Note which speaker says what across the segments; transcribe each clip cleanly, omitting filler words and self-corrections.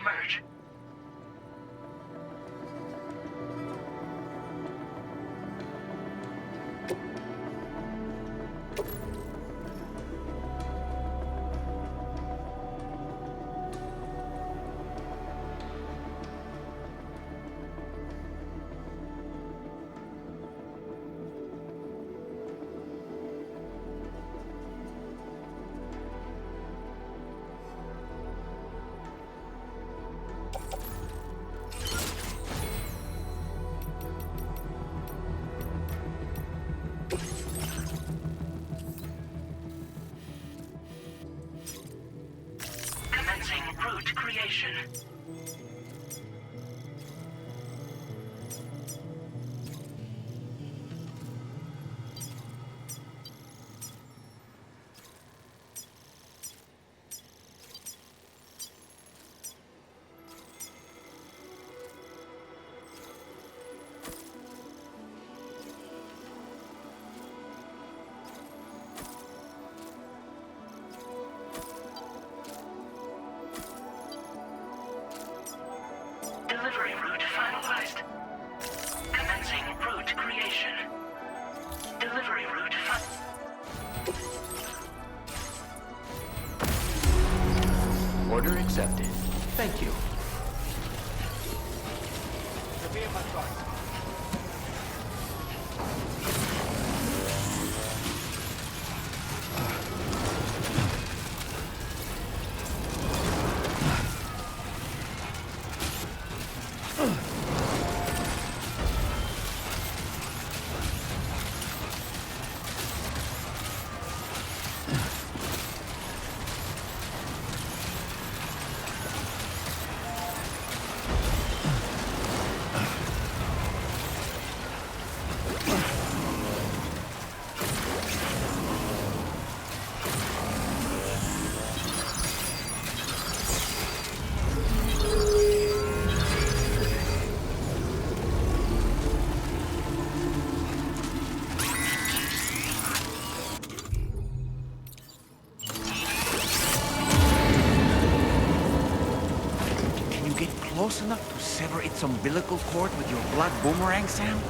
Speaker 1: submerge. Commencing route creation. Delivery route finalized. Commencing route creation. Delivery route
Speaker 2: Order accepted. Thank you.
Speaker 3: Close enough to sever its umbilical cord with your blood boomerang, Sam?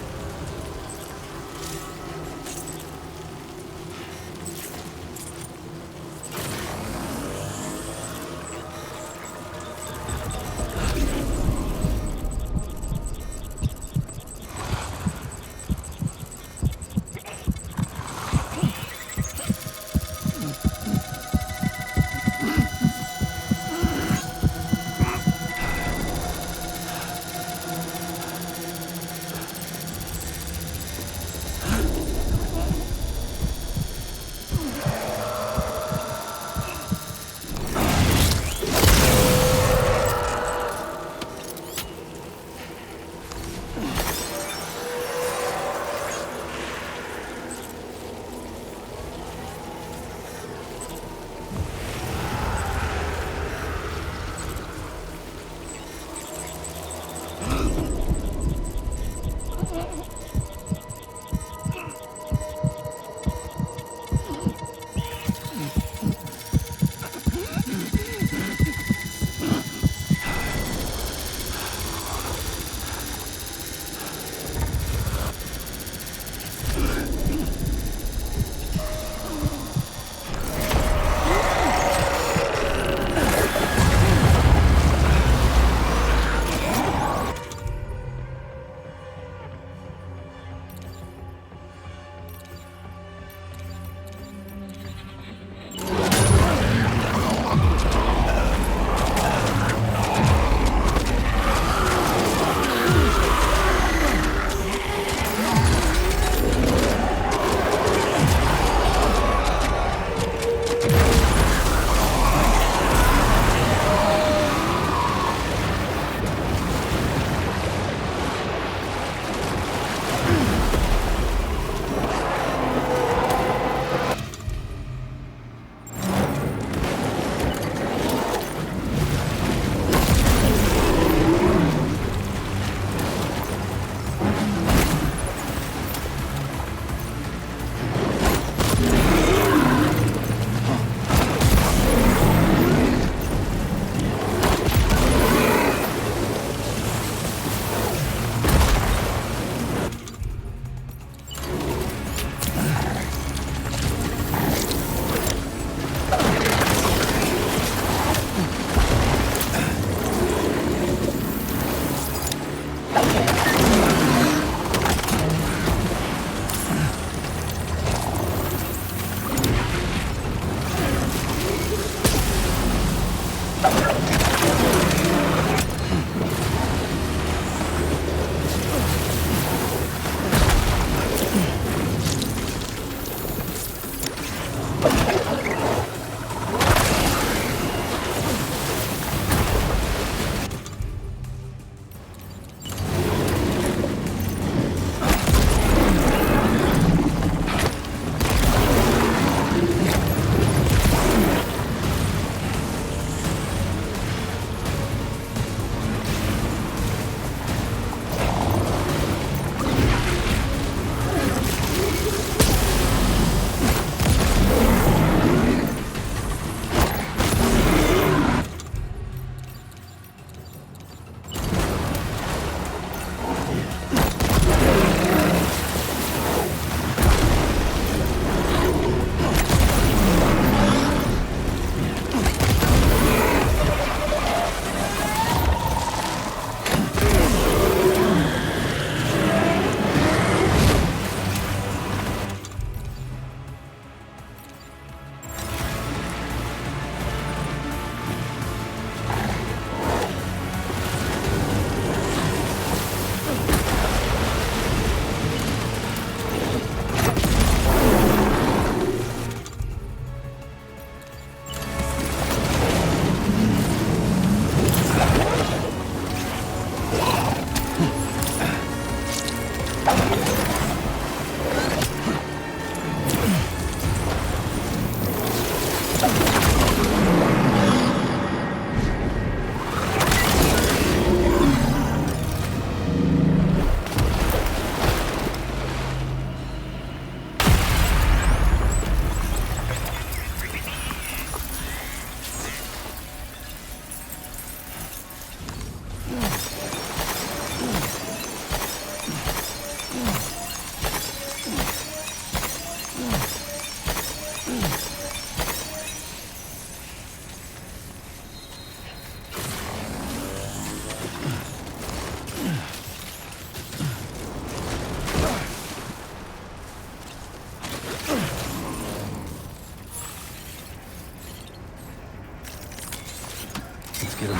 Speaker 4: Let's get him.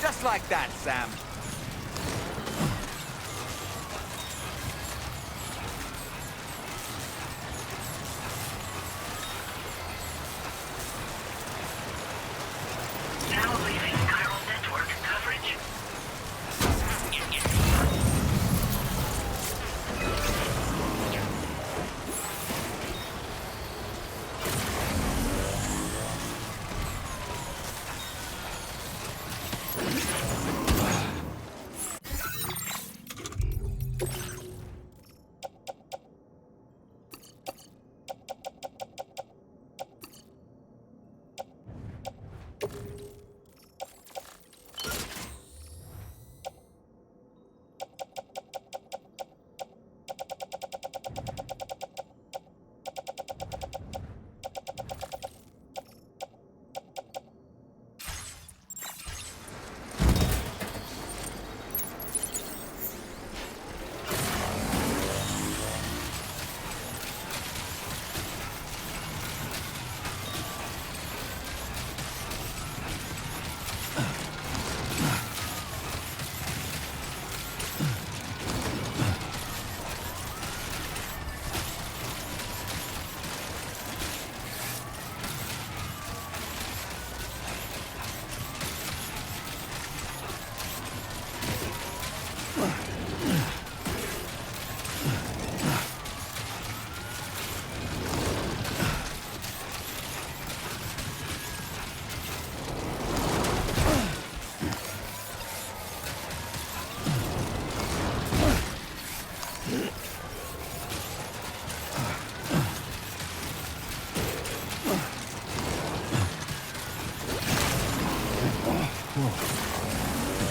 Speaker 3: Just like that, Sam.
Speaker 1: Now leaving chiral network coverage.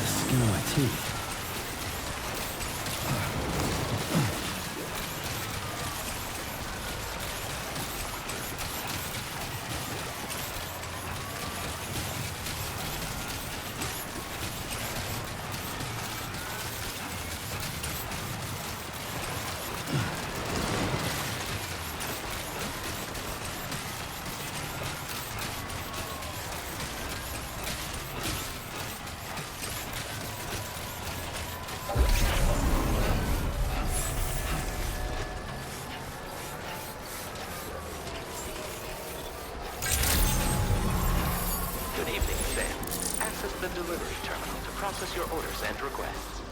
Speaker 4: Skin on my teeth.
Speaker 2: the delivery terminal to process your orders and requests.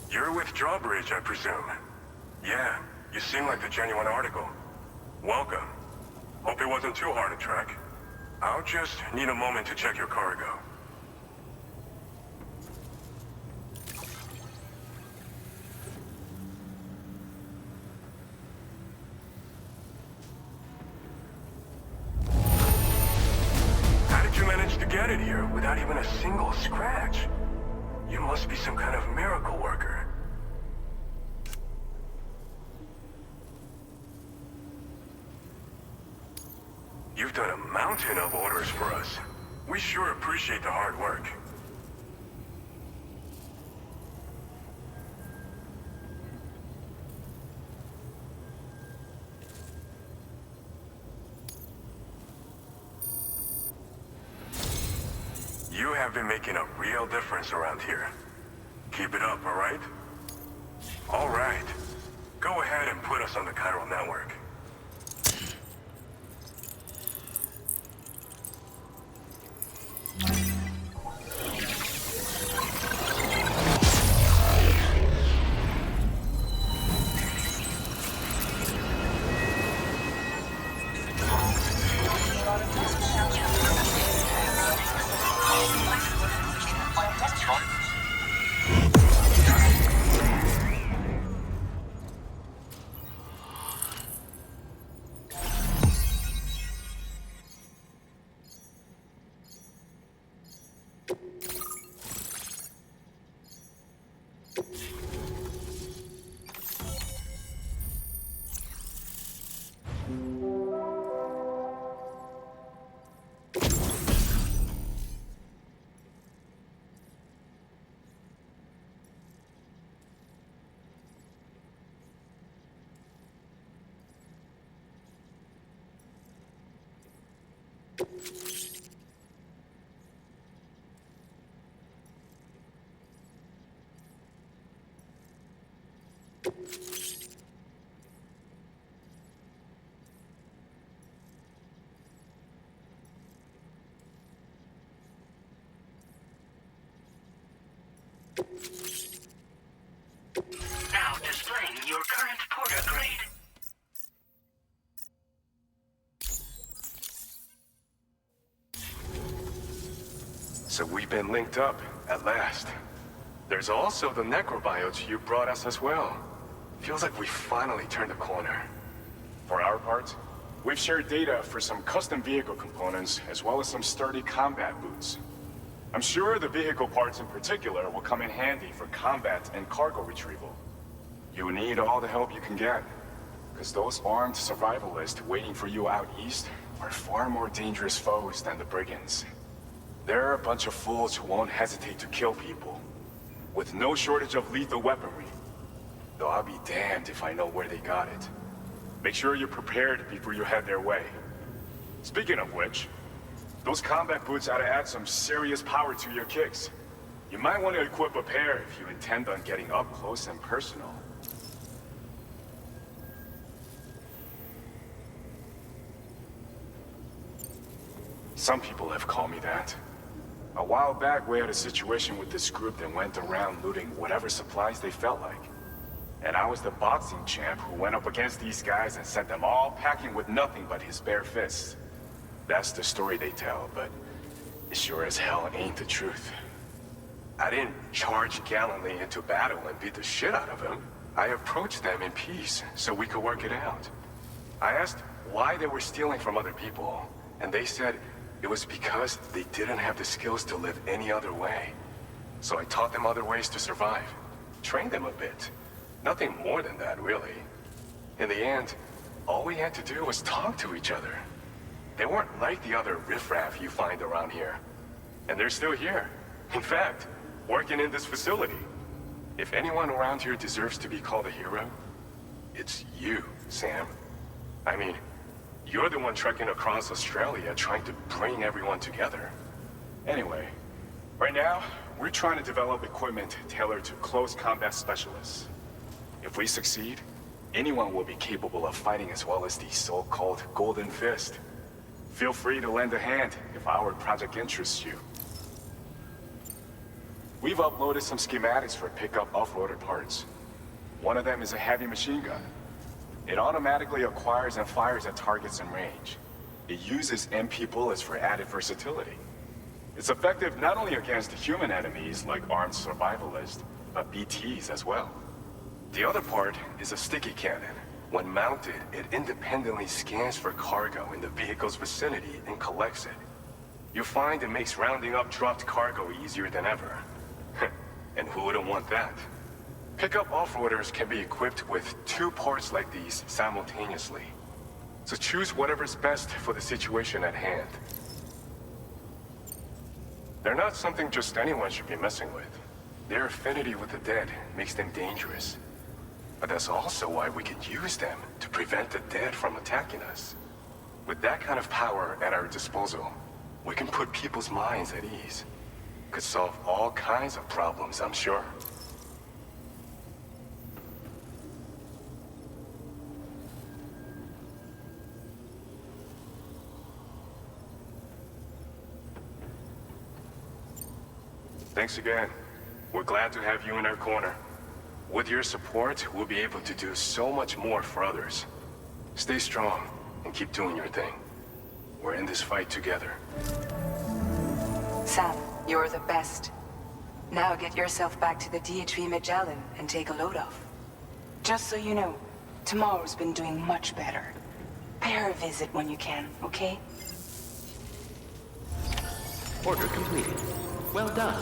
Speaker 5: You're with Drawbridge, I presume. Yeah, you seem like the genuine article. Welcome. Hope it wasn't too hard to track. I'll just need a moment to check your cargo. How did you manage to get it here without even a single scratch? You must be some kind of miracle worker. You've done a mountain of orders for us. We sure appreciate the hard work. You have been making a real difference around here. Keep it up, all right? All right. Go ahead and put us on the chiral network.
Speaker 1: Now displaying your current porter grade.
Speaker 5: So we've been linked up, at last. There's also the Necrobiotes you brought us as well. Feels like we finally turned a corner.
Speaker 6: For our part, we've shared data for some custom vehicle components, as well as some sturdy combat boots. I'm sure the vehicle parts in particular will come in handy for combat and cargo retrieval. You need all the help you can get, because those armed survivalists waiting for you out east are far more dangerous foes than the brigands. They're a bunch of fools who won't hesitate to kill people, with no shortage of lethal weaponry. Though I'll be damned if I know where they got it. Make sure you're prepared before you head their way. Speaking of which, those combat boots ought to add some serious power to your kicks. You might want to equip a pair if you intend on getting up close and personal. Some people have called me that. A while back, we had a situation with this group that went around looting whatever supplies they felt like. And I was the boxing champ who went up against these guys and sent them all packing with nothing but his bare fists. That's the story they tell, but it sure as hell ain't the truth.
Speaker 5: I didn't charge gallantly into battle and beat the shit out of him.
Speaker 6: I approached them in peace so we could work it out. I asked why they were stealing from other people, and they said it was because they didn't have the skills to live any other way. So I taught them other ways to survive. Trained them a bit. Nothing more than that, really. In the end, all we had to do was talk to each other. They weren't like the other riffraff you find around here. And they're still here. In fact, working in this facility. If anyone around here deserves to be called a hero, it's you, Sam. I mean, you're the one trekking across Australia trying to bring everyone together. Anyway, right now, we're trying to develop equipment tailored to close combat specialists. If we succeed, anyone will be capable of fighting as well as the so-called Golden Fist. Feel free to lend a hand if our project interests you. We've uploaded some schematics for pickup off-roader parts. One of them is a heavy machine gun. It automatically acquires and fires at targets in range. It uses MP bullets for added versatility. It's effective not only against human enemies like armed survivalists, but BTs as well. The other part is a sticky cannon. When mounted, it independently scans for cargo in the vehicle's vicinity and collects it. You'll find it makes rounding up dropped cargo easier than ever. And who wouldn't want that? Pickup off-roaders can be equipped with 2 parts like these simultaneously. So choose whatever's best for the situation at hand. They're not something just anyone should be messing with. Their affinity with the dead makes them dangerous. But that's also why we can use them to prevent the dead from attacking us. With that kind of power at our disposal, we can put people's minds at ease. Could solve all kinds of problems, I'm sure. Thanks again. We're glad to have you in our corner. With your support, we'll be able to do so much more for others. Stay strong and keep doing your thing. We're in this fight together.
Speaker 7: Sam, you're the best. Now get yourself back to the DHV Magellan and take a load off. Just so you know, tomorrow's been doing much better. Pay her a visit when you can, okay?
Speaker 2: Order completed. Well done.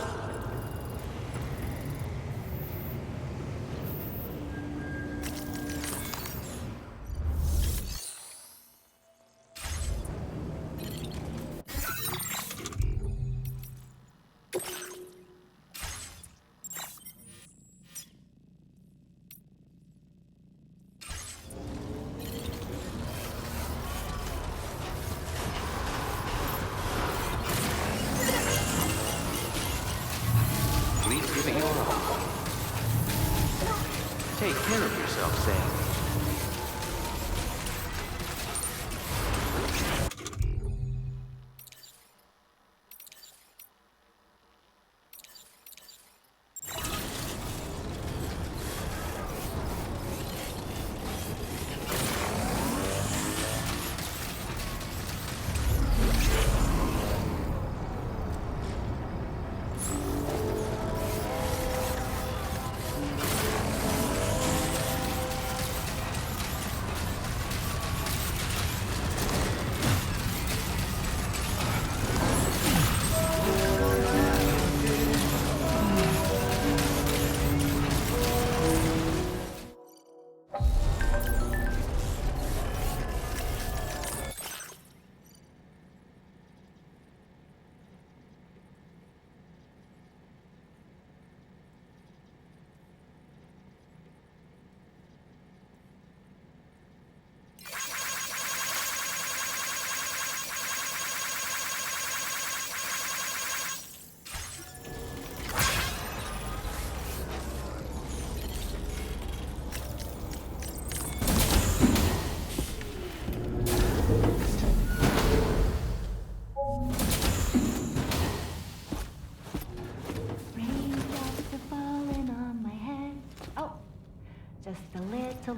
Speaker 2: Please give it your all. Take care of yourself, Sam.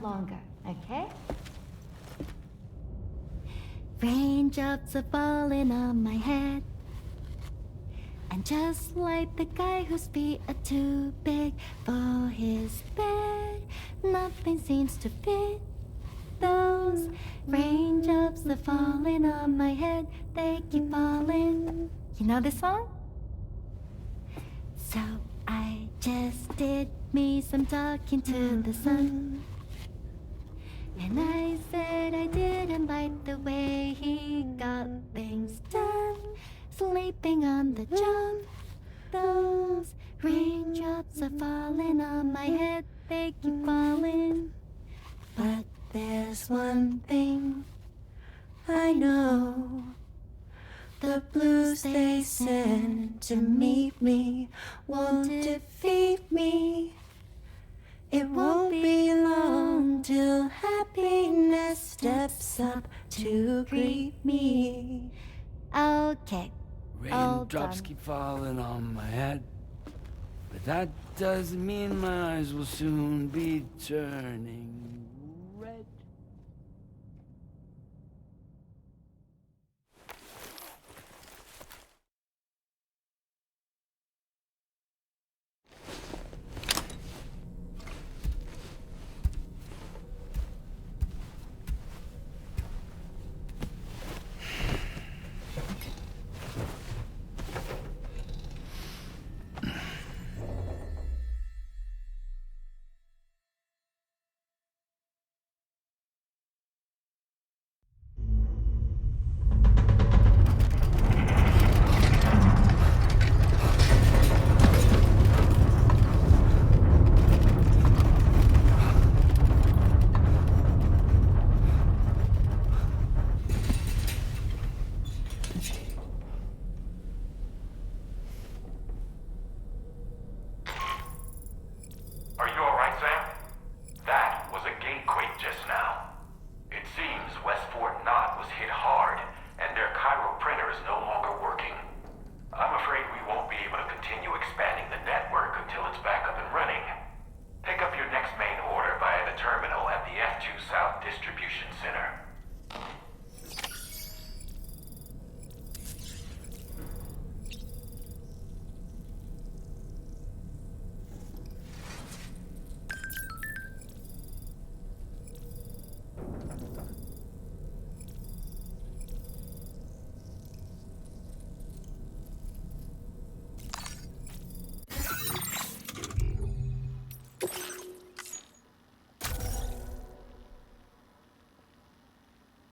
Speaker 8: Longer, okay? Raindrops are falling on my head, And just like the guy whose feet are too big for his bed, nothing seems to fit. Those raindrops are falling on my head, they keep falling. You know this song? So I just did me some talking to the sun. And I said I didn't like the way he got things done. Sleeping on the job. Those raindrops are falling on my head, they keep falling. But there's one thing I know. The blues they send to meet me won't defeat me. It won't be long till happiness steps up to greet me. Okay.
Speaker 9: Raindrops keep falling on my head, but that doesn't mean my eyes will soon be turning red.
Speaker 10: Are you alright, Sam? That was a gatequake just now. It seems West Fort Knott was hit hard, and their Cairo printer is no longer working. I'm afraid we won't be able to continue expanding the network until it's back up and running. Pick up your next main order via the terminal at the F2 South Distribution Center.